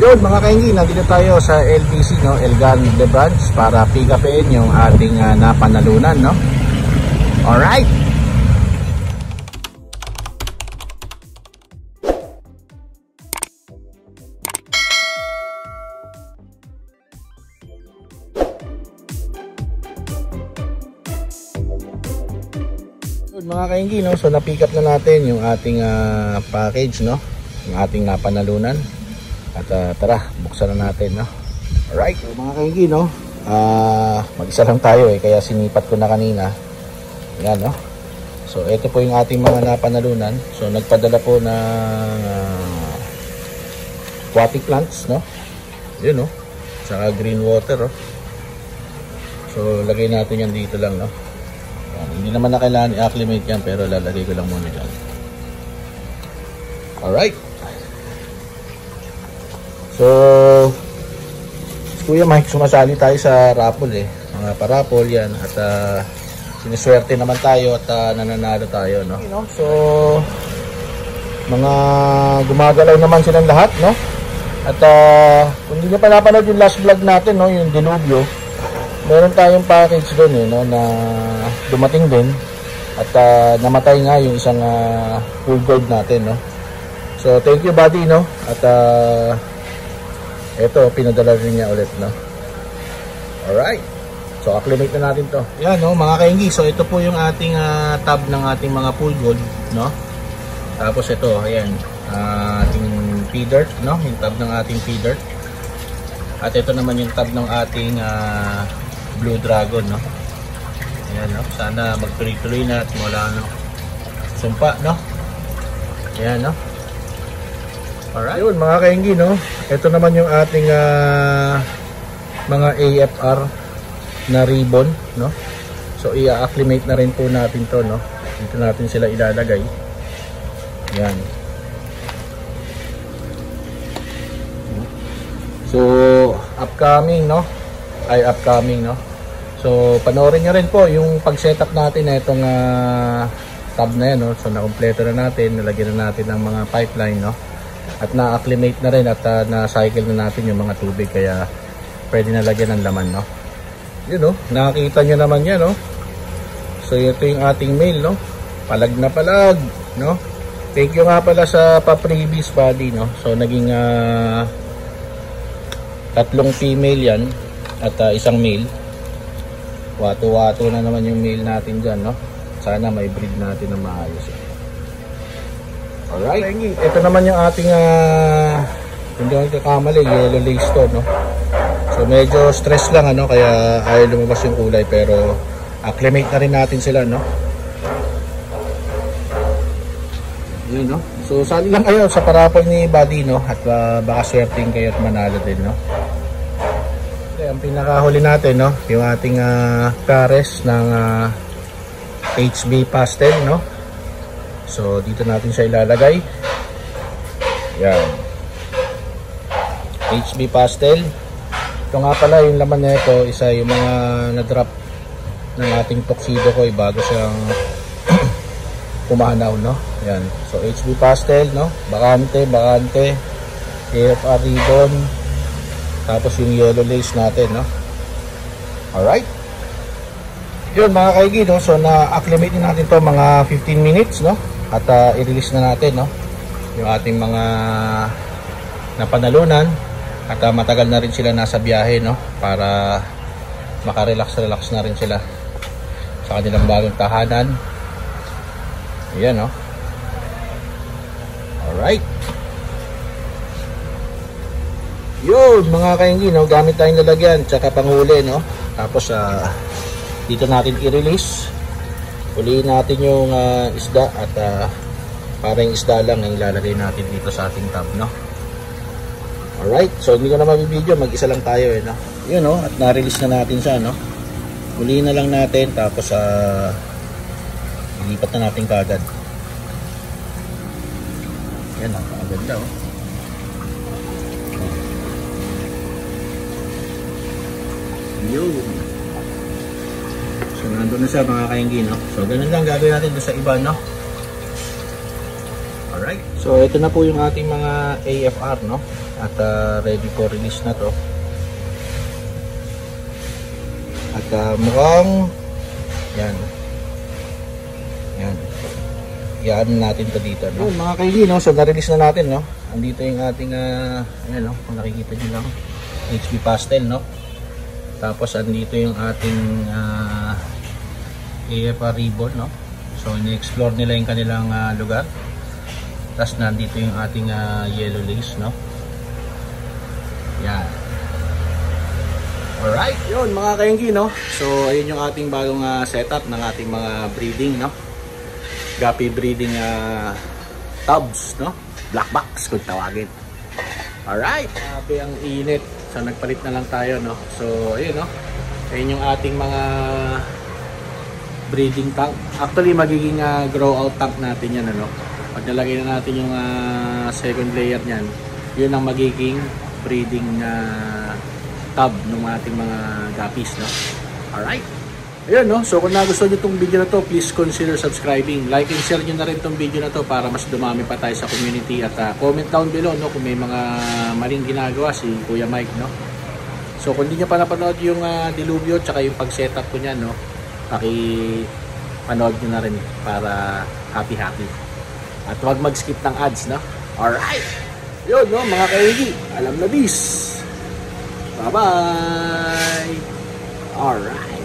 Yun mga kaingi, nandito tayo sa LBC, no? Elgan de Branch para pick upin yung ating napanalunan, no? Alright! Yun mga kaingi, no? So na-pick up na natin yung ating package, no? Yung ating napanalunan. At tara, buksan na natin, no? Alright, so, mga kaingi, no? Mag-isa lang tayo kaya sinipat ko na kanina. Yan, no? So ito po yung ating mga napanalunan. So nagpadala po ng aquatic plants, no? Yun, no? Saka green water, oh. So lagay natin yan dito lang, no? Yan. Hindi naman na kailangan i-acclimate yan, pero lalagay ko lang muna dyan. Alright. So, Kuya Mike, sumasali tayo sa raffle mga paraffle yan at siniswerte naman tayo at nananalo tayo, no? So, mga gumagalaw naman silang lahat, no? At kung hindi nyo pa napanood yung last vlog natin, no, yung dilubyo, meron tayong package doon no, na dumating din at namatay nga yung isang full gold natin, no? So, thank you buddy, no? At ito, pinadala rin niya ulit, no? Alright. So, acclimate na natin to. Yan, no, mga kaingi. So, ito po yung ating tab ng ating mga full gold, no? Tapos ito, ayan, ating feeder, no? Yung tab ng ating feeder. At ito naman yung tab ng ating blue dragon, no? Ayan, no? Sana magtuloy-tuloy na at wala, no? Sumpa, no? Ayan, no? Alright. Yun, mga kaingi, no? Ito naman yung ating mga AFR na ribbon, no? So, i-acclimate na rin po natin to, no? Dito natin sila ilalagay. Yan. So, upcoming, no? Upcoming, no? So, panoorin nyo rin po yung pag-setup natin na itong tab na yan, no? So, nakompleto na natin. Nalagyan na natin ng mga pipeline, no? At na-acclimate na rin at na-cycle na natin yung mga tubig kaya pwede na lagyan ng laman, no? Yun, no? Nakakita nyo naman yan, no? So ito yung ating mail, no? Palag na palag, no? Thank you nga pala sa pa-previous buddy, no? So naging 3 female yan at isang male. Wato-wato na naman yung male natin dyan, no? Sana may breed natin na maayos. Alright, ito naman yung ating hindi ako kakamali, yellow lace to, no? So medyo stress lang, ano, kaya ayaw lumabas yung kulay, pero acclimate na rin natin sila, no? Yun, no? So sali lang kayo sa paraffle ni buddy, no? At baka swerting kayo at manalo din, no? Okay, ang pinakahuli natin, no? Yung ating pares ng HB pastel, no? So dito natin siya ilalagay. Yan, HB pastel. Ito nga pala yung laman na ito, isa yung mga na-drop ng ating tuxedo ko bago siyang pumanaw, no? Yan. So HB pastel, no? Bakante, AFR ribbon. Tapos yung yellow lace natin, no? Alright. Yun mga kaigi, no? So na-acclimate din natin to mga 15 minutes, no? At i-release na natin, no, yung ating mga napanalunan at matagal na rin sila nasa biyahe, no, para makarelax na rin sila sa kanilang bagong tahanan. Ayan, no. Alright. Yun mga kaingi, no, gamit tayong lalagyan tsaka panghuli, no. Tapos dito natin i-release. Ulihin natin yung isda at parang isda lang ang ilalagay natin dito sa ating tab, no? Alright, so hindi ko na mabibideo, mag-isa lang tayo, no? Yun, no? At na-release na natin siya, no? Ulihin na lang natin, tapos ilipat na natin kaagad. Yan, napakaganda, oh. Yun. So nandun na siya mga kaingi, no? So ganun lang gagawin natin doon sa iba, no? Alright. So ito na po yung ating mga AFR, no? At ready for release na to. At mukhang yan. Yan. Iyan natin to dito, no? Mga kaigi, no? So na-release na natin, no? Andito yung ating ayan, no? Kung nakikita niyo lang, HB pastel, no? Tapos andito yung ating AFR ribbon, no? So ini-explore nila yung kanilang lugar. Tapos nandito yung ating yellow lace, no? Yan. Alright, yun mga kainggi, no? So ayun yung ating bagong setup ng ating mga breeding, no? Guppy breeding tubs, no? Black box kung tawagin. Alright, grabe ang init. So nagpalit na lang tayo, no? So ayun, no? Ayun yung ating mga breeding tank. Actually magiging grow out tank natin yan, ano? Pag nalagay na natin yung second layer niyan, yun ang magiging breeding tub ng ating mga guppies, no? Alright. Ayun, no? So kung nagustuhan nyo itong video na to, please consider subscribing. Like and share nyo na rin itong video na to para mas dumami pa tayo sa community. At comment down below, no, kung may mga maling ginagawa si Kuya Mike, no? So kung hindi nyo pa napanood yung dilubyo tsaka yung pag-setup ko niyan, no, paki-panood nyo na rin para happy-happy. At huwag mag-skip ng ads, no? Alright! Yun, no, mga kaigi, alam na this. Bye-bye! Alright!